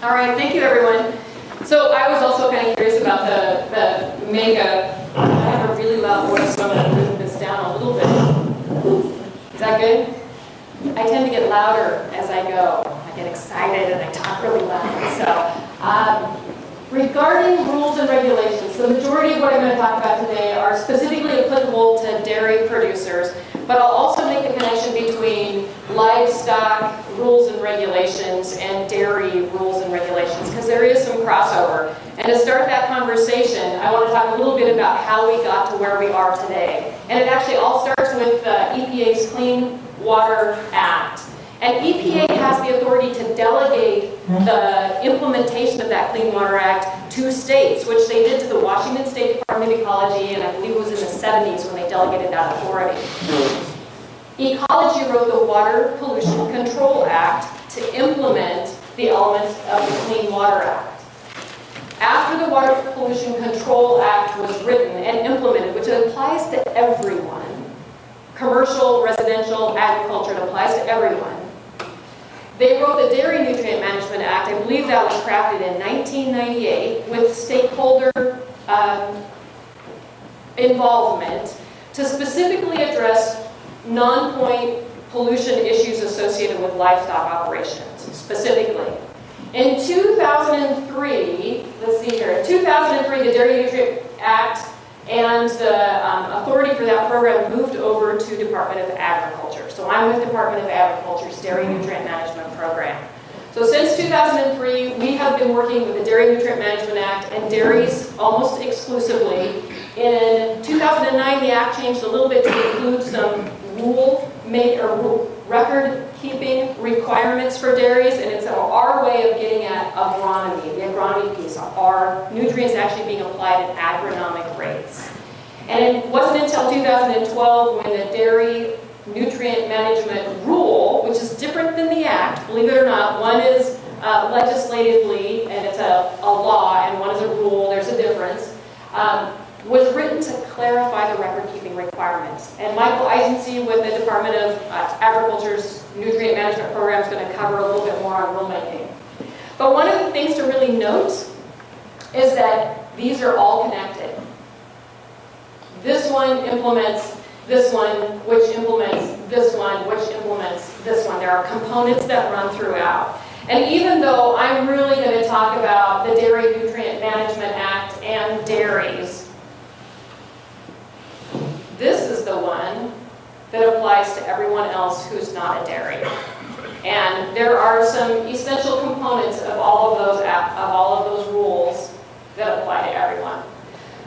All right, thank you, everyone. So I was also kind of curious about the makeup. I have a really loud voice, so I'm going to move this down a little bit. Is that good? I tend to get louder as I go. I get excited and I talk really loud. So regarding rules and regulations, the majority of what I'm going to talk about today are specifically applicable to dairy producers, but I'll also make a connection between livestock rules and regulations and dairy rules and regulations, because there is some crossover. And to start that conversation, I want to talk a little bit about how we got to where we are today. And it actually all starts with EPA's Clean Water Act. And EPA has the authority to delegate the implementation of that Clean Water Act to states, which they did to the Washington State Department of Ecology, and I believe it was in the 70s when they delegated that authority. Ecology wrote the Water Pollution Control Act to implement the elements of the Clean Water Act. After the Water Pollution Control Act was written and implemented, which applies to everyone, commercial, residential, agriculture, it applies to everyone. They wrote the Dairy Nutrient Management Act. I believe that was crafted in 1998 with stakeholder involvement to specifically address non-point pollution issues associated with livestock operations, specifically. In 2003, let's see here, in 2003, the Dairy Nutrient Act and the authority for that program moved over to Department of Agriculture. So I'm with Department of Agriculture's Dairy Nutrient Management Program. So since 2003, we have been working with the Dairy Nutrient Management Act and dairies almost exclusively. In 2009, the Act changed a little bit to include some record-keeping requirements for dairies, and it's our way of getting at agronomy, the agronomy piece, are nutrients actually being applied at agronomic rates. And it wasn't until 2012 when the Dairy Nutrient Management Rule, which is different than the Act, believe it or not, one is legislatively, and it's a law, and one is a rule, there's a difference, was written to clarify the record-keeping requirements. And Michael Eisenstein with the Department of Agriculture's Nutrient Management Program is going to cover a little bit more on rulemaking. But one of the things to really note is that these are all connected. This one implements this one, which implements this one, which implements this one. There are components that run throughout. And even though I'm really going to talk about the Dairy Nutrient Management Act and dairies, this is the one that applies to everyone else who's not a dairy. And there are some essential components of all of those rules that apply to everyone.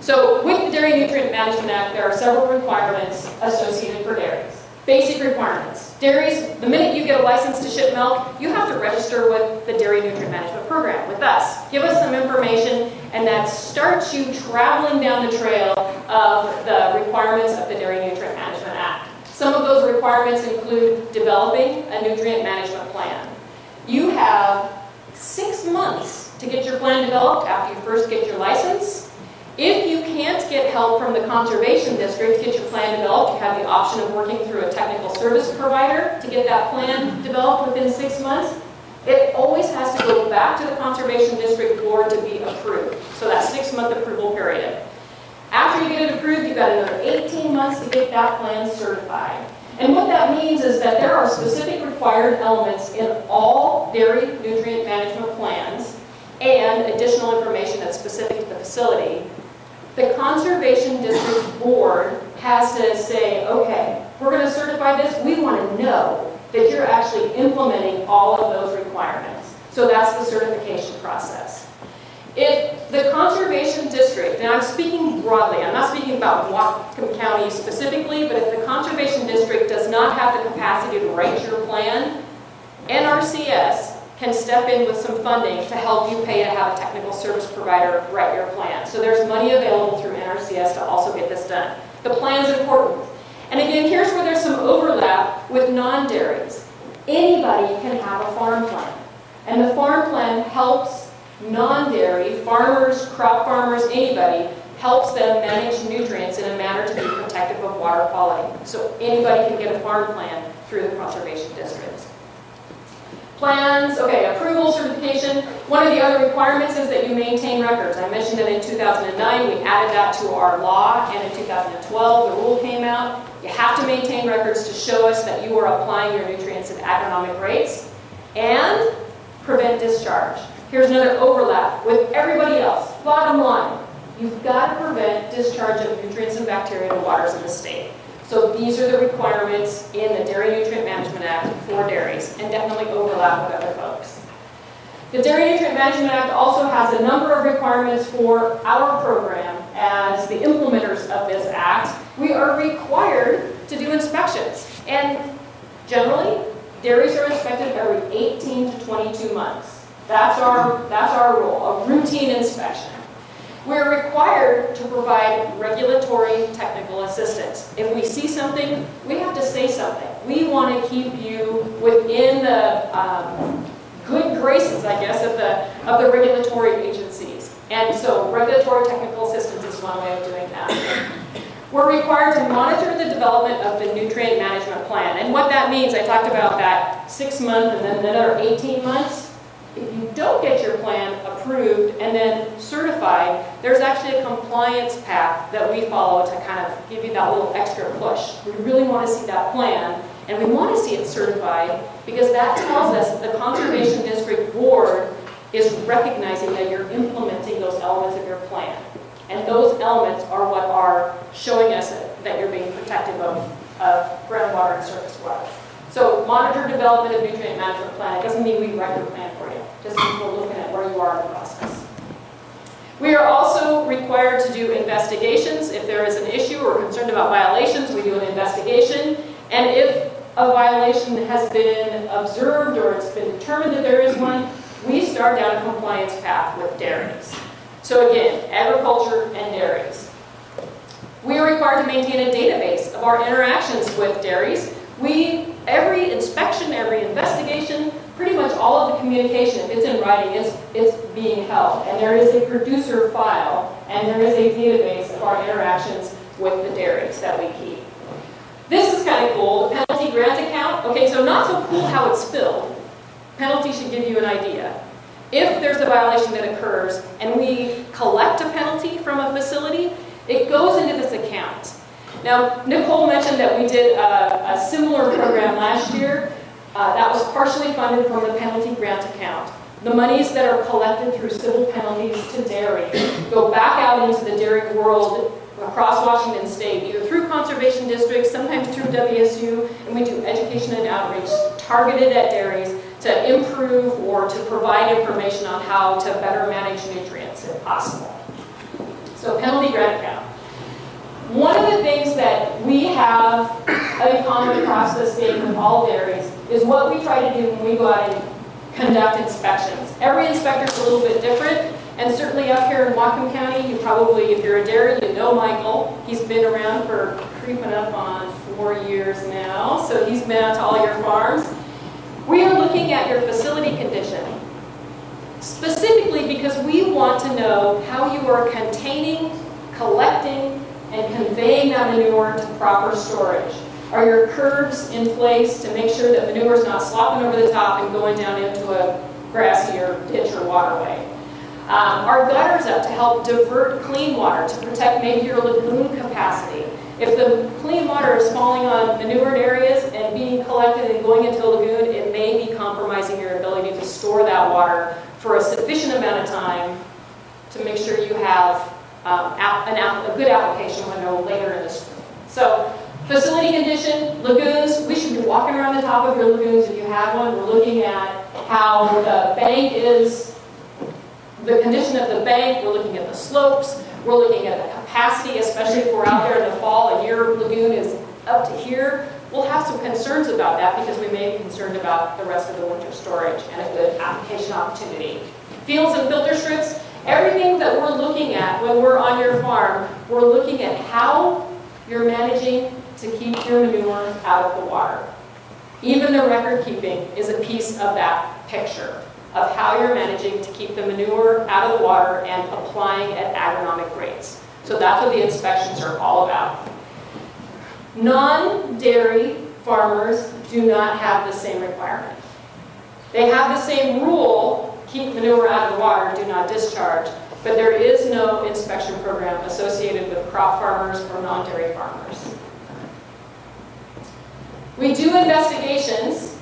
So with the Dairy Nutrient Management Act, there are several requirements associated for dairies. Basic requirements. Dairies, the minute you get a license to ship milk, you have to register with the Dairy Nutrient Management Program, with us. Give us some information, and that starts you traveling down the trail of the requirements of the Dairy Nutrient Management Act. Some of those requirements include developing a nutrient management plan. You have 6 months to get your plan developed after you first get your license. If you can't get help from the Conservation District to get your plan developed, you have the option of working through a technical service provider to get that plan developed within 6 months. It always has to go back to the Conservation District Board to be approved. So that 6-month approval period. After you get it approved, you've got another 18 months to get that plan certified. And what that means is that there are specific required elements in all dairy nutrient management plans and additional information that's specific to the facility. The Conservation District Board has to say, okay, we're going to certify this. We want to know that you're actually implementing all of those requirements. So that's the certification process. If the Conservation District, and I'm speaking broadly, I'm not speaking about Whatcom County specifically, but if the Conservation District does not have the capacity to write your plan, NRCS can step in with some funding to help you pay to have a technical service provider write your plan. So there's money available through NRCS to also get this done. The plan's important. And again, here's where there's some overlap with non-dairies. Anybody can have a farm plan. And the farm plan helps non-dairy, farmers, crop farmers, anybody, helps them manage nutrients in a manner to be protective of water quality. So anybody can get a farm plan through the Conservation District. Plans, okay, approval, certification. One of the other requirements is that you maintain records. I mentioned that in 2009, we added that to our law, and in 2012, the rule came out. You have to maintain records to show us that you are applying your nutrients at agronomic rates, and prevent discharge. Here's another overlap with everybody else. Bottom line, you've got to prevent discharge of nutrients and bacteria to waters in the state. So these are the requirements in the Dairy Nutrient Management Act for dairies, and definitely overlap with other folks. The Dairy Nutrient Management Act also has a number of requirements for our program. As the implementers of this act, we are required to do inspections. And generally, dairies are inspected every 18 to 22 months. That's our rule, a routine inspection. We're required to provide regulatory technical assistance. If we see something, we have to say something. We want to keep you within the good graces, I guess, of the regulatory agencies. And so regulatory technical assistance is one way of doing that. We're required to monitor the development of the nutrient management plan. And what that means, I talked about that 6 months and then another 18 months. If you don't get your plan approved and then certified, there's actually a compliance path that we follow to kind of give you that little extra push. We really want to see that plan, and we want to see it certified because that tells us that the Conservation District Board is recognizing that you're implementing those elements of your plan. And those elements are what are showing us that you're being protective of groundwater and surface water. So monitor development of nutrient management plan. It doesn't mean we write your plan for you. Just means we're looking at where you are in the process. We are also required to do investigations. If there is an issue or concerned about violations, we do an investigation. And if a violation has been observed or it's been determined that there is one, we start down a compliance path with dairies. So again, agriculture and dairies. We are required to maintain a database of our interactions with dairies. Every inspection, every investigation, pretty much all of the communication, if it's in writing, it's being held. And there is a producer file, and there is a database of our interactions with the dairies that we keep. This is kind of cool, the penalty grant account. Okay, so not so cool how it's filled. Penalty should give you an idea. If there's a violation that occurs and we collect a penalty from a facility, it goes into this account. Now, Nicole mentioned that we did a similar program last year. That was partially funded from the penalty grant account. The monies that are collected through civil penalties to dairy go back out into the dairy world across Washington State, either through conservation districts, sometimes through WSU, and we do education and outreach targeted at dairies to improve or to provide information on how to better manage nutrients if possible. So penalty grant account. One of the things that we have in common across the state with all dairies is what we try to do when we go out and conduct inspections. Every inspector is a little bit different, and certainly up here in Whatcom County, you probably, if you're a dairy, you know Michael. He's been around for creeping up on 4 years now, so he's been out to all your farms. We are looking at your facility condition, specifically because we want to know how you are containing, collecting, and conveying that manure to proper storage. Are your curbs in place to make sure that manure is not slopping over the top and going down into a grassy or ditch or waterway? Are gutters up to help divert clean water to protect maybe your lagoon capacity? If the clean water is falling on manured areas and being collected and going into a lagoon, it may be compromising your ability to store that water for a sufficient amount of time to make sure you have a good application window later in the spring. So, facility condition, lagoons, we should be walking around the top of your lagoons if you have one. We're looking at how the bank is, the condition of the bank, we're looking at the slopes, we're looking at the capacity, especially if we're out there in the fall and your lagoon is up to here. We'll have some concerns about that because we may be concerned about the rest of the winter storage and a good application opportunity. Fields and filter strips, everything that we're looking at when we're on your farm, we're looking at how you're managing to keep your manure out of the water. Even the record keeping is a piece of that picture of how you're managing to keep the manure out of the water and applying at agronomic rates. So that's what the inspections are all about. Non-dairy farmers do not have the same requirement. They have the same rule, keep manure out of the water, do not discharge, but there is no inspection program associated with crop farmers or non-dairy farmers. We do investigations.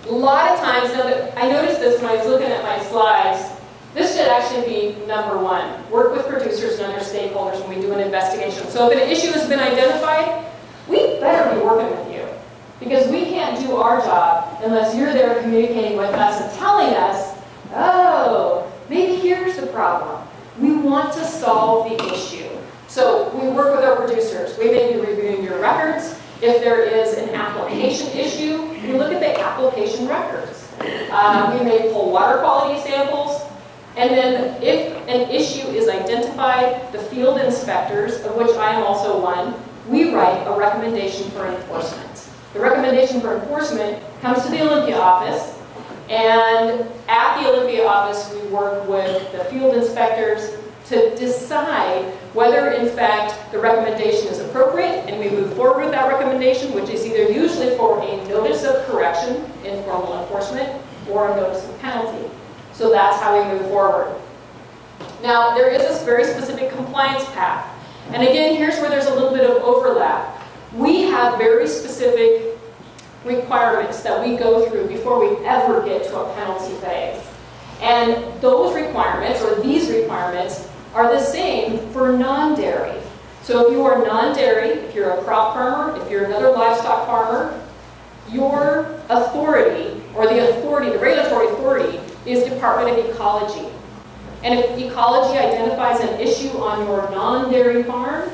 A lot of times, now I noticed this when I was looking at my slides, this should actually be number one. Work with producers and other stakeholders when we do an investigation. So if an issue has been identified, we better be working with you, because we can't do our job unless you're there communicating with us and telling us, oh, maybe here's the problem. We want to solve the issue. So we work with our producers. We may be reviewing your records. If there is an application issue, we look at the application records. We may pull water quality samples. And then if an issue is identified, the field inspectors, of which I am also one, we write a recommendation for enforcement. The recommendation for enforcement comes to the Olympia office, and at the Olympia office we work with the field inspectors to decide whether in fact the recommendation is appropriate, and we move forward with that recommendation, which is either usually for a notice of correction, informal enforcement, or a notice of penalty. So that's how we move forward. Now, there is this very specific compliance path. And again, here's where there's a little bit of overlap. We have very specific requirements that we go through before we ever get to a penalty phase. And those requirements, or these requirements, are the same for non-dairy. So if you are non-dairy, if you're a crop farmer, if you're another livestock farmer, your authority, or the regulatory authority, is Department of Ecology. And if ecology identifies an issue on your non-dairy farm,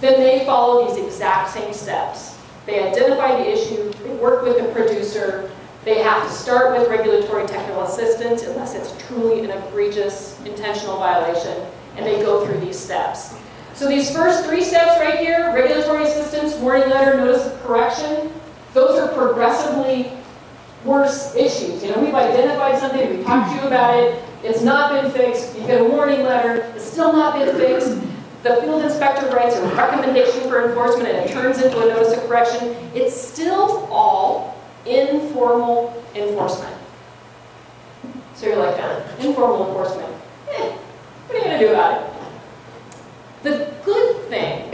then they follow these exact same steps. They identify the issue, they work with the producer, they have to start with regulatory technical assistance unless it's truly an egregious intentional violation, and they go through these steps. So these first three steps right here, regulatory assistance, warning letter, notice of correction, those are progressively worse issues. You know, we've identified something, we've talked to you about it, it's not been fixed, you get a warning letter, it's still not been fixed, the field inspector writes a recommendation for enforcement and it turns into a notice of correction. It's still all informal enforcement. So you're like, informal enforcement, what are you going to do about it? The good thing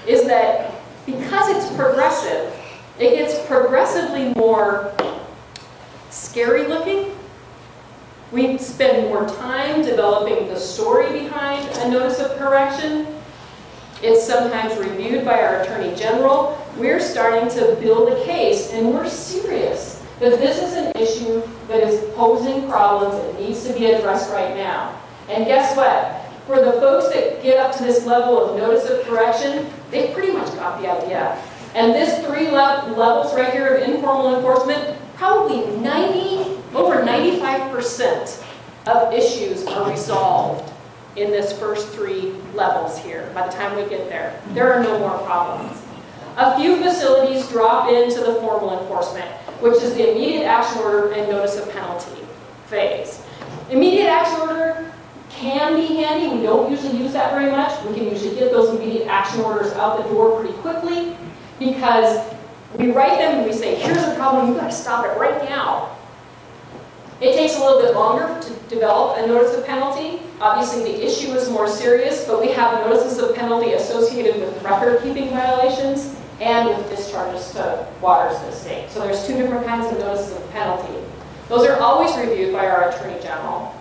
is that because it's progressive, it gets progressively more scary looking. We spend more time developing the story behind a notice of correction. It's sometimes reviewed by our Attorney General. We're starting to build a case, and we're serious that this is an issue that is posing problems and needs to be addressed right now. And guess what? For the folks that get up to this level of notice of correction, they've pretty much got the idea. And this three levels right here of informal enforcement, probably over 95% of issues are resolved in this first three levels here. By the time we get there, there are no more problems. A few facilities drop into the formal enforcement, which is the immediate action order and notice of penalty phase. Immediate action order can be handy. We don't usually use that very much. We can usually get those immediate action orders out the door pretty quickly because we write them and we say, here's a problem, you've got to stop it right now. It takes a little bit longer to develop a notice of penalty. Obviously the issue is more serious, but we have notices of penalty associated with record-keeping violations and with discharges to waters in the state. So there's two different kinds of notices of penalty. Those are always reviewed by our Attorney General.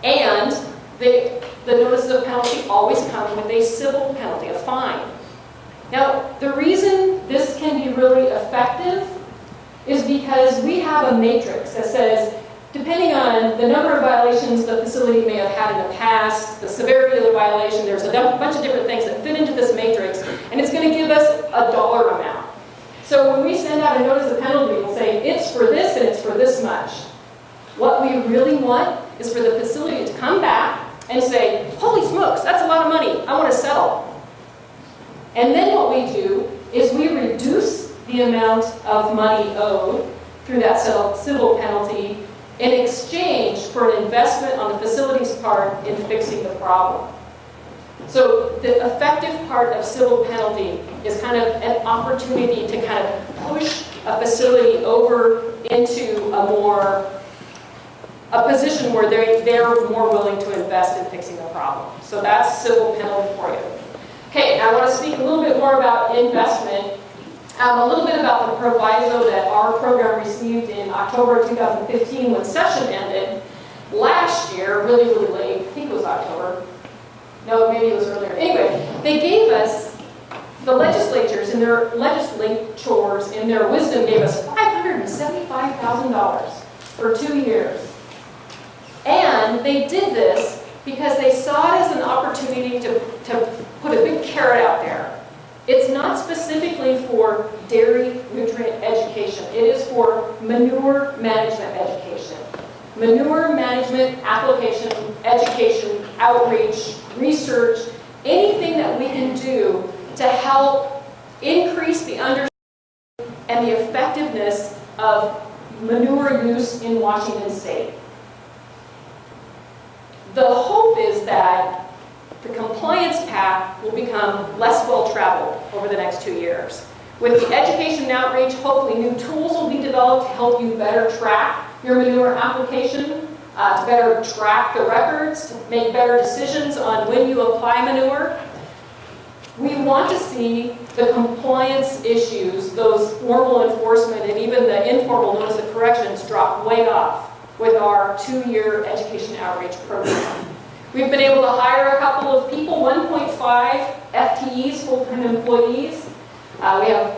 And the notices of penalty always come with a civil penalty, a fine. Now, the reason this can be really effective is because we have a matrix that says, depending on the number of violations the facility may have had in the past, the severity of the violation, there's a bunch of different things that fit into this matrix, and it's going to give us a dollar amount. So when we send out a notice of penalty, we'll say, it's for this and it's for this much. What we really want is for the facility to come back and say, holy smokes, that's a lot of money, I want to settle. And then what we do is we reduce the amount of money owed through that civil penalty in exchange for an investment on the facility's part in fixing the problem. So the effective part of civil penalty is kind of an opportunity to kind of push a facility over into a more a position where they're more willing to invest in fixing the problem. So that's civil penalty for you. Okay, now I want to speak a little bit more about investment. A little bit about the proviso that our program received in October 2015 when session ended. Last year, really, really late, I think it was October. No, maybe it was earlier. Anyway, they gave us, the legislatures in their wisdom gave us $575,000 for 2 years. And they did this because they saw it as an opportunity to put a big carrot out there. It's not specifically for dairy nutrient education. It is for manure management education. Manure management, application, education, outreach, research, anything that we can do to help increase the understanding and the effectiveness of manure use in Washington State. The hope is that the compliance path will become less well-traveled over the next 2 years. With the education and outreach, hopefully new tools will be developed to help you better track your manure application, to better track the records, to make better decisions on when you apply manure. We want to see the compliance issues, those formal enforcement and even the informal notice of corrections drop way off with our 2-year education outreach program. We've been able to hire a couple of people, 1.5 FTEs, full-time employees. We have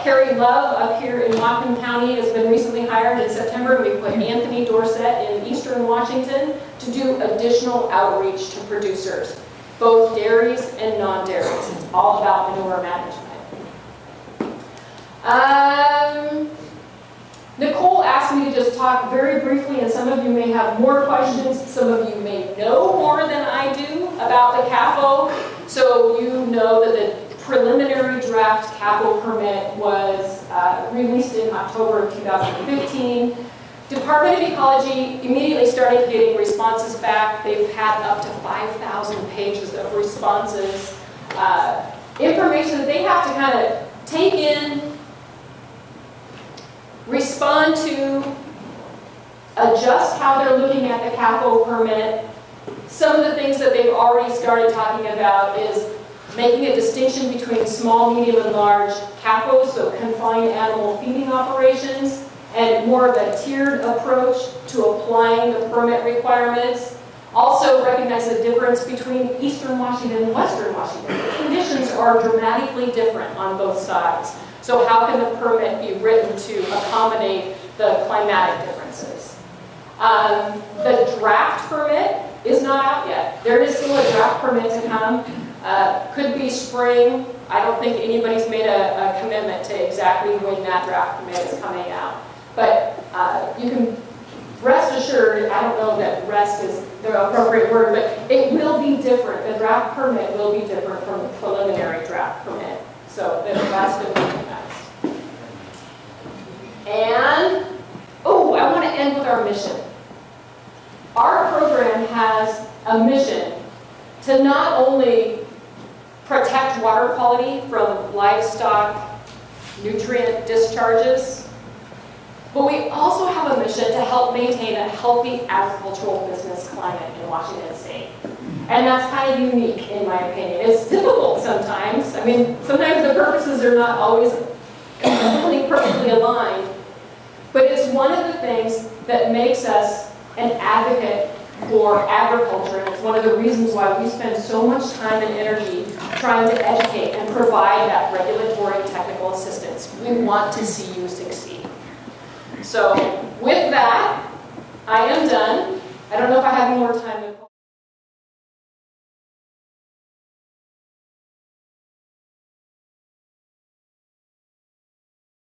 Carrie Love up here in Whatcom County has been recently hired in September. We put Anthony Dorsett in Eastern Washington to do additional outreach to producers, both dairies and non-dairies. It's all about manure management. Nicole asked me to just talk very briefly, and some of you may have more questions. Some of you may know more than I do about the CAFO. So you know that the preliminary draft CAFO permit was released in October of 2015. Department of Ecology immediately started getting responses back. They've had up to 5,000 pages of responses. Information that they have to kind of take in, respond to, adjust how they're looking at the CAFO permit. Some of the things that they've already started talking about is making a distinction between small, medium, and large CAFOs, so confined animal feeding operations, and more of a tiered approach to applying the permit requirements. Also recognize the difference between Eastern Washington and Western Washington. The conditions are dramatically different on both sides. So how can the permit be written to accommodate the climatic differences? The draft permit is not out yet. There is still a draft permit to come. Could be spring. I don't think anybody's made a commitment to exactly when that draft permit is coming out. But you can rest assured, I don't know that rest is the appropriate word, but it will be different. The draft permit will be different from the preliminary draft permit. So that's been recognized. And, oh, I want to end with our mission. Our program has a mission to not only protect water quality from livestock nutrient discharges, but we also have a mission to help maintain a healthy agricultural business climate in Washington State. And that's kind of unique, in my opinion. It's difficult sometimes. I mean, sometimes the purposes are not always completely perfectly aligned, but it's one of the things that makes us an advocate for agriculture, and it's one of the reasons why we spend so much time and energy trying to educate and provide that regulatory and technical assistance. We want to see you succeed. So with that, I am done. I don't know if I have more time.